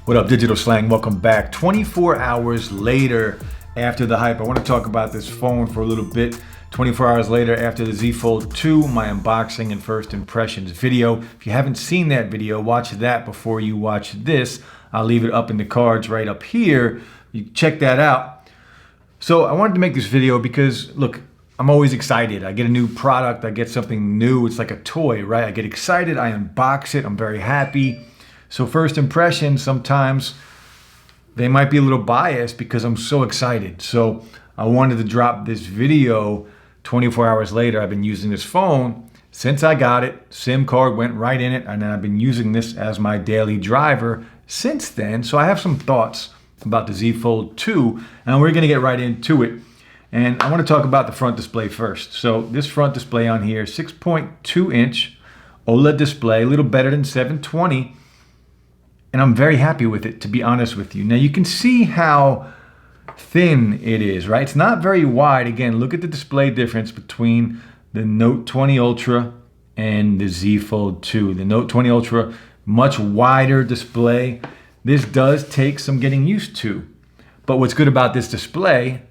What up, Digital Slang? Welcome back. 24 hours later after the hype, I want to talk about this phone for a little bit. 24 hours later after the Z Fold 2, my unboxing and first impressions video. If you haven't seen that video, watch that before you watch this. I'll leave it up in the cards right up here. You check that out. So I wanted to make this video because, look, I'm always excited. I get a new product, I get something new. It's like a toy, right? I get excited, I unbox it, I'm very happy. So first impressions, sometimes they might be a little biased because I'm so excited. So I wanted to drop this video 24 hours later. I've been using this phone since I got it. SIM card went right in it, and then I've been using this as my daily driver since then. So I have some thoughts about the Z Fold 2, and we're gonna get right into it. And I wanna talk about the front display first. So this front display on here, 6.2 inch OLED display, a little better than 720. And I'm very happy with it, to be honest with you. Now you can see how thin it is, right? It's not very wide. Again, look at the display difference between the Note 20 Ultra and the Z Fold 2. The Note 20 Ultra, much wider display. This does take some getting used to. But what's good about this display,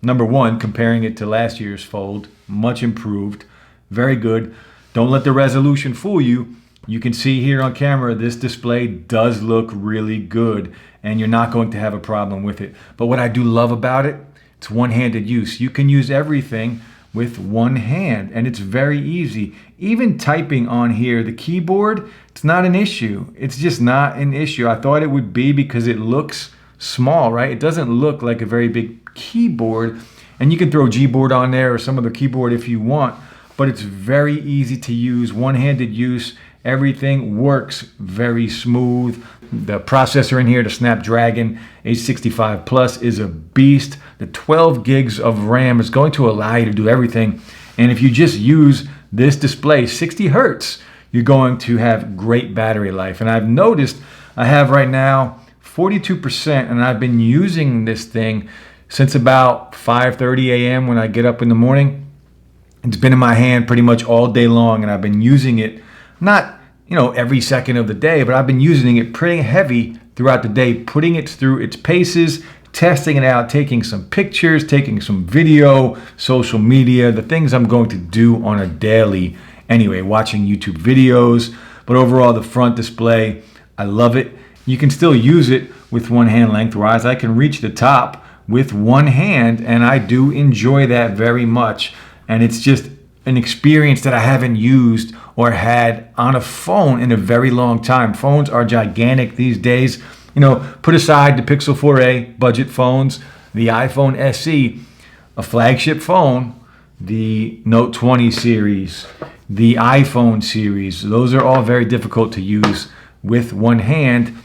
number one, comparing it to last year's Fold, much improved, very good. Don't let the resolution fool you. You can see here on camera, this display does look really good, and you're not going to have a problem with it. But what I do love about it, it's one-handed use. You can use everything with one hand, and it's very easy. Even typing on here, the keyboard, it's not an issue. It's just not an issue. I thought it would be because it looks small, right? It doesn't look like a very big keyboard, and you can throw Gboard on there or some other keyboard if you want, but it's very easy to use, one-handed use. Everything works very smooth. The processor in here, the Snapdragon 865 Plus, is a beast. The 12 gigs of RAM is going to allow you to do everything. And if you just use this display, 60 Hertz, you're going to have great battery life. And I've noticed I have right now 42%, and I've been using this thing since about 5:30 a.m. when I get up in the morning. It's been in my hand pretty much all day long, and I've been using it not, every second of the day, but I've been using it pretty heavy throughout the day, putting it through its paces, testing it out, taking some pictures, taking some video, social media, the things I'm going to do on a daily anyway, watching YouTube videos. But overall, the front display, I love it. You can still use it with one hand lengthwise. I can reach the top with one hand, and I do enjoy that very much. And it's just an experience that I haven't used or had on a phone in a very long time. Phones are gigantic these days. Put aside the Pixel 4a budget phones, the iPhone SE, a flagship phone, the Note 20 series, the iPhone series. Those are all very difficult to use with one hand.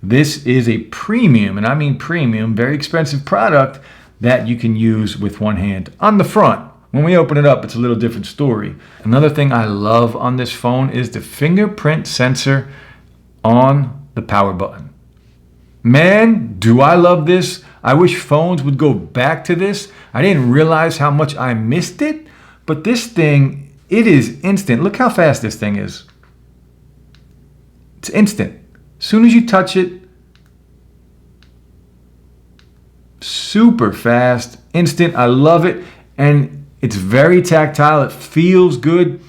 This is a premium, and I mean premium, very expensive product that you can use with one hand. On the front, when we open it up, it's a little different story. Another thing I love on this phone is the fingerprint sensor on the power button. Man, do I love this. I wish phones would go back to this. I didn't realize how much I missed it, but this thing, it is instant. Look how fast this thing is. It's instant. As soon as you touch it, super fast, instant. I love it. And it's very tactile. It feels good.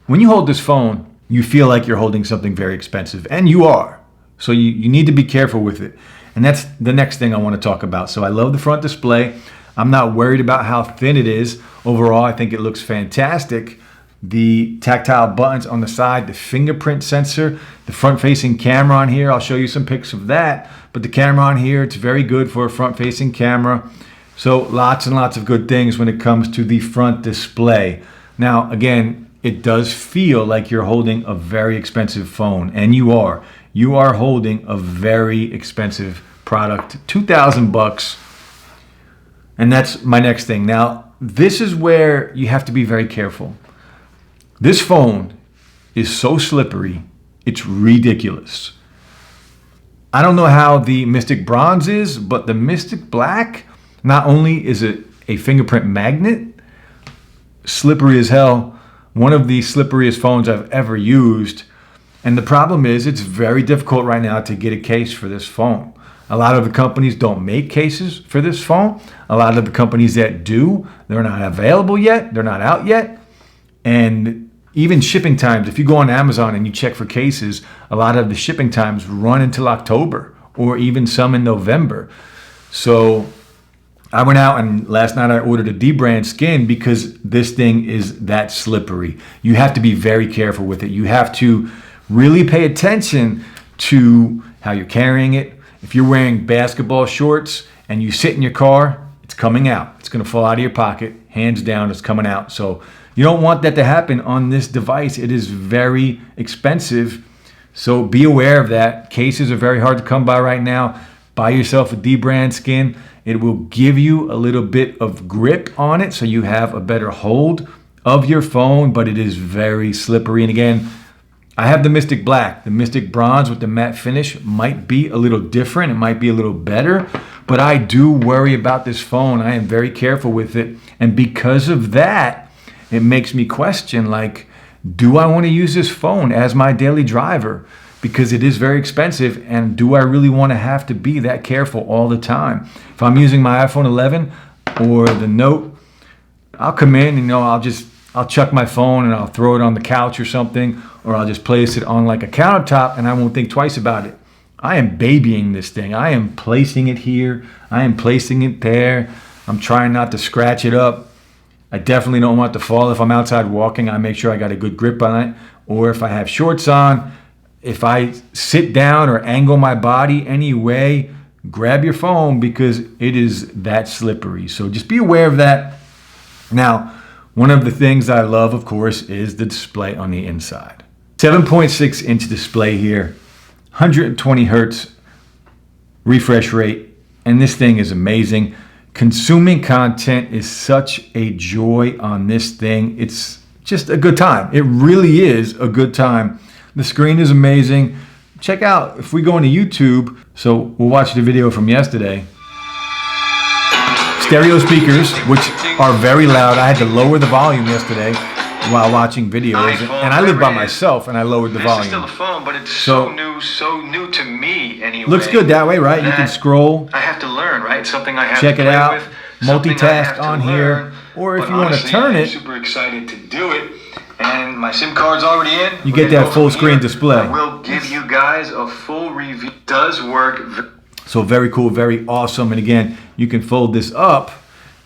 When you hold this phone, you feel like you're holding something very expensive, and you are. So you need to be careful with it. And that's the next thing I want to talk about. So I love the front display. I'm not worried about how thin it is. Overall, I think it looks fantastic. The tactile buttons on the side, the fingerprint sensor, the front-facing camera on here. I'll show you some pics of that. But the camera on here, it's very good for a front-facing camera. So lots and lots of good things when it comes to the front display. Now, again, it does feel like you're holding a very expensive phone, and you are. You are holding a very expensive product, $2,000, and that's my next thing. Now, this is where you have to be very careful. This phone is so slippery, it's ridiculous. I don't know how the Mystic Bronze is, but the Mystic Black, not only is it a fingerprint magnet, slippery as hell, one of the slipperiest phones I've ever used. And the problem is it's very difficult right now to get a case for this phone. A lot of the companies don't make cases for this phone. A lot of the companies that do, they're not available yet. They're not out yet. And even shipping times, if you go on Amazon and you check for cases, a lot of the shipping times run until October or even some in November. So I went out and last night I ordered a D-brand skin because this thing is that slippery. You have to be very careful with it. You have to really pay attention to how you're carrying it. If you're wearing basketball shorts and you sit in your car, it's coming out. It's going to fall out of your pocket. Hands down, it's coming out. So you don't want that to happen on this device. It is very expensive. So be aware of that. Cases are very hard to come by right now. Buy yourself a D-brand skin. It will give you a little bit of grip on it so you have a better hold of your phone, but it is very slippery. And again, I have the Mystic Black. The Mystic Bronze with the matte finish might be a little different. It might be a little better, but I do worry about this phone. I am very careful with it. And because of that, it makes me question, like, do I want to use this phone as my daily driver? Because it is very expensive, and do I really want to have to be that careful all the time? If I'm using my iPhone 11 or the Note, I'll come in and I'll chuck my phone and I'll throw it on the couch or something, or I'll just place it on like a countertop and I won't think twice about it. I am babying this thing. I am placing it here. I am placing it there. I'm trying not to scratch it up. I definitely don't want it to fall. If I'm outside walking, I make sure I got a good grip on it. Or if I have shorts on, if I sit down or angle my body anyway, grab your phone because it is that slippery. So just be aware of that. Now, one of the things I love, of course, is the display on the inside. 7.6 inch display here, 120 hertz refresh rate, and this thing is amazing. Consuming content is such a joy on this thing. It's just a good time. It really is a good time. The screen is amazing. Check out, if we go into YouTube, so we'll watch the video from yesterday. Stereo speakers, which are very loud. I had to lower the volume yesterday while watching videos, and I live by myself, and I lowered the volume. It's still a phone, but it's so new to me anyway. Looks good that way, right? You can scroll. I have to learn, right? It's something I have to play out. With, multitask on here, or if you want to turn it. I'm super excited to do it, and my SIM card's already in. You get that full screen display. I will give you guys a full review. It does work. So very cool, very awesome. And again, you can fold this up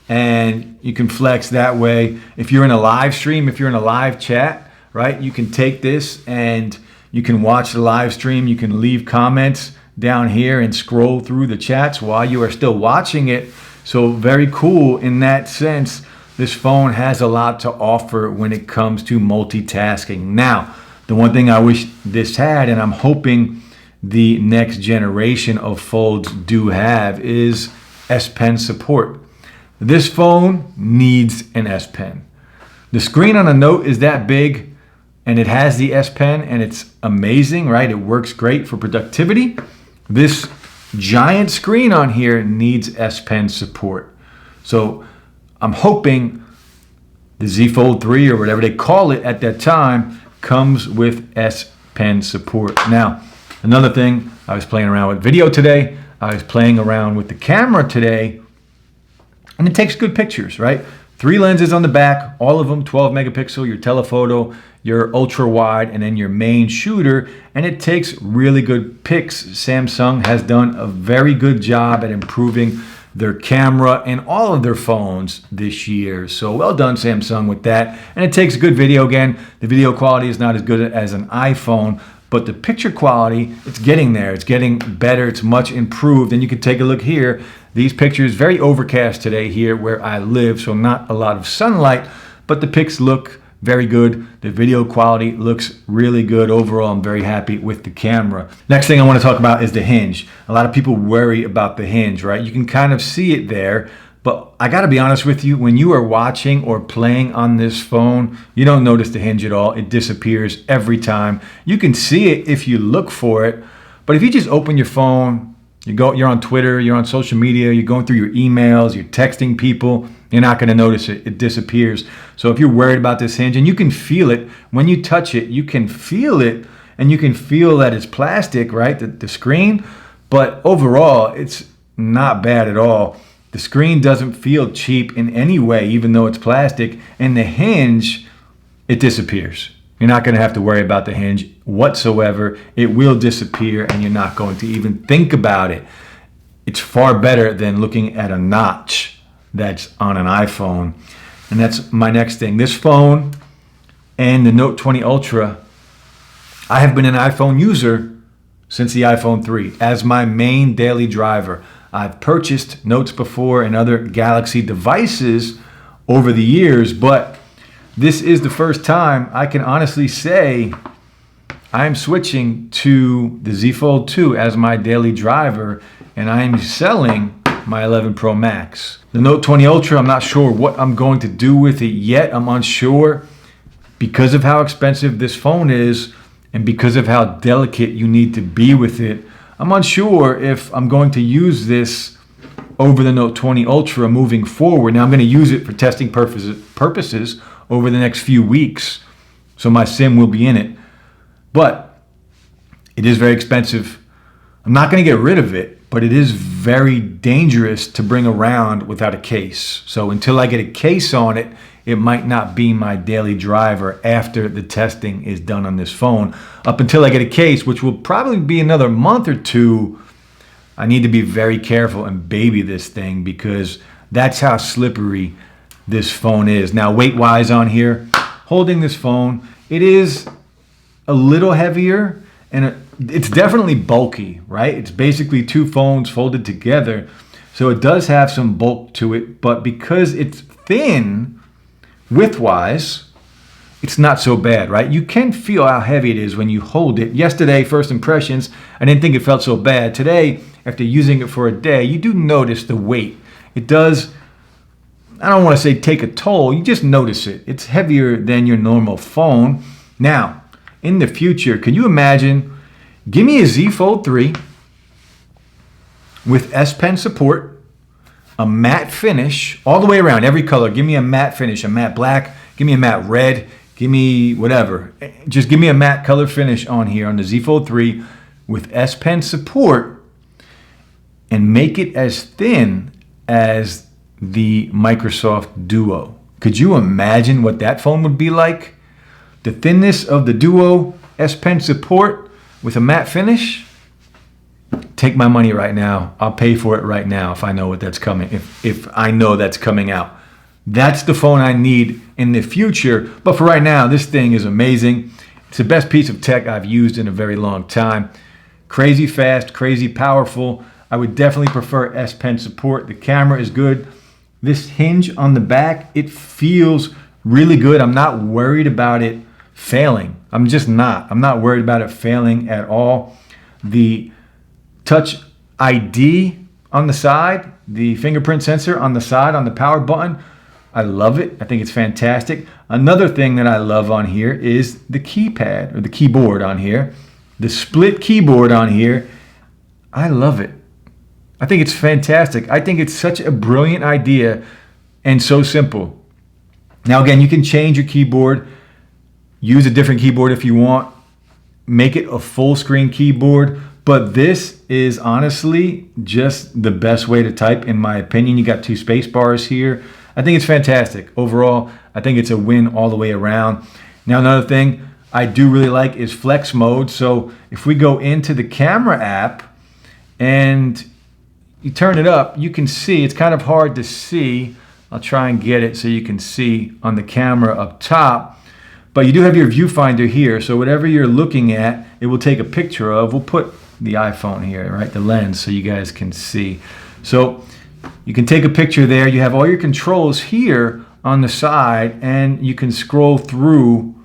and you can flex that way. If you're in a live stream, if you're in a live chat, right, you can take this and you can watch the live stream. You can leave comments down here and scroll through the chats while you are still watching it. So very cool in that sense. This phone has a lot to offer when it comes to multitasking. Now, the one thing I wish this had, and I'm hoping the next generation of folds do have, is S Pen support. This phone needs an S Pen. The screen on a Note is that big and it has the S Pen and it's amazing, right? It works great for productivity. This giant screen on here needs S Pen support. So I'm hoping the Z Fold 3 or whatever they call it at that time comes with S Pen support. Now, another thing, I was playing around with video today. I was playing around with the camera today, and it takes good pictures, right? 3 lenses on the back, all of them 12 megapixel, your telephoto, your ultra wide, and then your main shooter, and it takes really good pics. Samsung has done a very good job at improving their camera and all of their phones this year. So well done, Samsung, with that. And it takes good video. Again, the video quality is not as good as an iPhone, but the picture quality, it's getting there. It's getting better. It's much improved. And you can take a look here. These pictures, very overcast today here where I live, so not a lot of sunlight, but the pics look very good. The video quality looks really good. Overall, I'm very happy with the camera. Next thing I want to talk about is the hinge. A lot of people worry about the hinge, right? You can kind of see it there, but I got to be honest with you, when you are watching or playing on this phone, you don't notice the hinge at all. It disappears every time. You can see it if you look for it, but if you just open your phone, you're on Twitter, you're on social media, you're going through your emails, you're texting people, you're not going to notice it. It disappears. So if you're worried about this hinge, and you can feel it when you touch it, you can feel it. and you can feel that it's plastic, right? The screen, but overall, it's not bad at all. The screen doesn't feel cheap in any way, even though it's plastic, and the hinge, it disappears. You're not going to have to worry about the hinge whatsoever. It will disappear, and you're not going to even think about it. It's far better than looking at a notch that's on an iPhone. And that's my next thing. This phone and the Note 20 Ultra, I have been an iPhone user since the iPhone 3 as my main daily driver. I've purchased Notes before and other Galaxy devices over the years, but this is the first time I can honestly say I'm switching to the Z Fold 2 as my daily driver, and I'm selling my 11 Pro Max. The Note 20 Ultra, I'm not sure what I'm going to do with it yet. I'm unsure because of how expensive this phone is and because of how delicate you need to be with it. I'm unsure if I'm going to use this over the Note 20 Ultra moving forward. Now I'm going to use it for testing purposes over the next few weeks, so my SIM will be in it. But it is very expensive. I'm not going to get rid of it, but it is very dangerous to bring around without a case. So until I get a case on it, it might not be my daily driver after the testing is done on this phone. Up until I get a case, which will probably be another month or two, I need to be very careful and baby this thing because that's how slippery this phone is. Now, weight-wise on here, holding this phone, it is a little heavier and it's definitely bulky, right? It's basically two phones folded together. So it does have some bulk to it, but because it's thin, width-wise, it's not so bad, right? You can feel how heavy it is when you hold it. Yesterday, first impressions, I didn't think it felt so bad. Today, after using it for a day, you do notice the weight. It does, I don't want to say take a toll, you just notice it. It's heavier than your normal phone. Now, in the future, can you imagine, give me a Z Fold 3 with S Pen support, a matte finish all the way around, every color. Give me a matte finish, a matte black, give me a matte red, give me whatever. Just give me a matte color finish on here on the Z Fold 3 with S Pen support and make it as thin as the Microsoft Duo. Could you imagine what that phone would be like? The thinness of the Duo S Pen support with a matte finish? Take my money right now. I'll pay for it right now if I know what that's coming. If I know that's coming out. That's the phone I need in the future. But for right now, this thing is amazing. It's the best piece of tech I've used in a very long time. Crazy fast, crazy powerful. I would definitely prefer S Pen support. The camera is good. This hinge on the back, it feels really good. I'm not worried about it failing. I'm just not. I'm not worried about it failing at all. The Touch ID on the side, the fingerprint sensor on the side on the power button, I love it. I think it's fantastic. Another thing that I love on here is the keypad or the keyboard on here. The split keyboard on here, I love it. I think it's fantastic. I think it's such a brilliant idea and so simple. Now again, you can change your keyboard, use a different keyboard if you want, make it a full screen keyboard. But this is honestly just the best way to type, in my opinion. You got two space bars here. I think it's fantastic. Overall, I think it's a win all the way around. Now, another thing I do really like is flex mode. So if we go into the camera app and you turn it up, you can see, it's kind of hard to see. I'll try and get it so you can see on the camera up top. But you do have your viewfinder here. So whatever you're looking at, it will take a picture of. We'll put the iPhone here, right? The lens, so you guys can see. So you can take a picture there. You have all your controls here on the side, and you can scroll through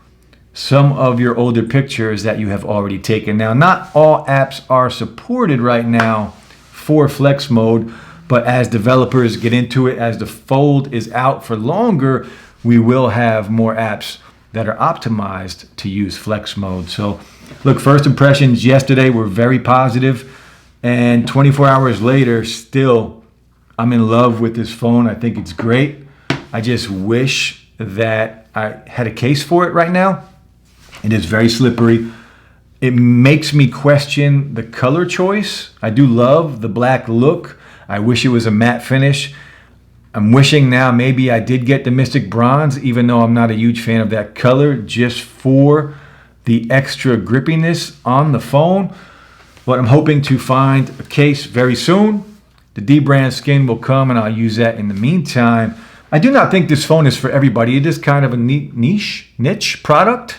some of your older pictures that you have already taken. Now, not all apps are supported right now for flex mode, but as developers get into it, as the Fold is out for longer, we will have more apps that are optimized to use flex mode. So look, first impressions yesterday were very positive, and 24 hours later, still, I'm in love with this phone. I think it's great. I just wish that I had a case for it right now. It is very slippery. It makes me question the color choice. I do love the black look. I wish it was a matte finish. I'm wishing now maybe I did get the Mystic Bronze, even though I'm not a huge fan of that color, just for the extra grippiness on the phone. But I'm hoping to find a case very soon. The D brand skin will come and I'll use that in the meantime. I do not think this phone is for everybody. It is kind of a niche product,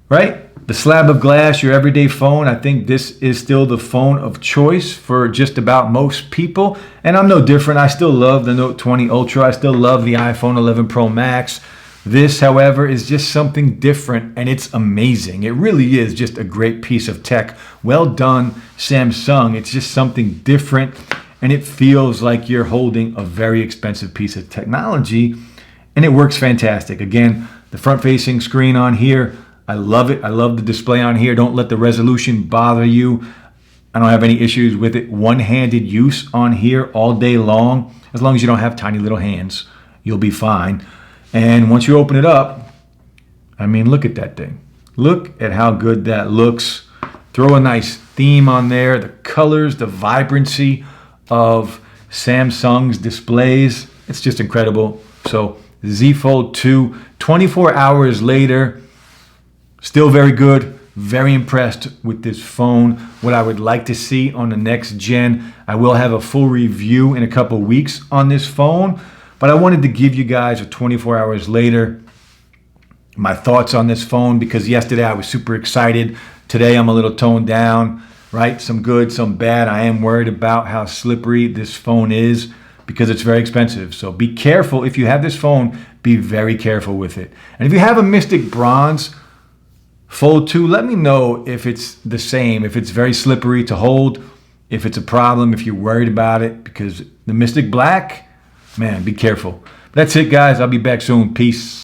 right? The slab of glass, your everyday phone. I think this is still the phone of choice for just about most people. And I'm no different. I still love the Note 20 Ultra. I still love the iPhone 11 Pro Max. This, however, is just something different, and it's amazing. It really is just a great piece of tech. Well done, Samsung. It's just something different, and it feels like you're holding a very expensive piece of technology, and it works fantastic. Again, the front-facing screen on here, I love it. I love the display on here. Don't let the resolution bother you. I don't have any issues with it. One-handed use on here all day long. As long as you don't have tiny little hands, you'll be fine. And once you open it up, I mean, look at that thing. Look at how good that looks. Throw a nice theme on there. The colors, the vibrancy of Samsung's displays. It's just incredible. So Z Fold 2, 24 hours later, still very good. Very impressed with this phone. What I would like to see on the next gen. I will have a full review in a couple weeks on this phone. But I wanted to give you guys a 24 hours later my thoughts on this phone, because yesterday I was super excited. Today I'm a little toned down, right? Some good, some bad. I am worried about how slippery this phone is because it's very expensive. So be careful. If you have this phone, be very careful with it. And if you have a Mystic Bronze Fold 2, let me know if it's the same, if it's very slippery to hold, if it's a problem, if you're worried about it, because the Mystic Black, man, be careful. That's it, guys. I'll be back soon. Peace.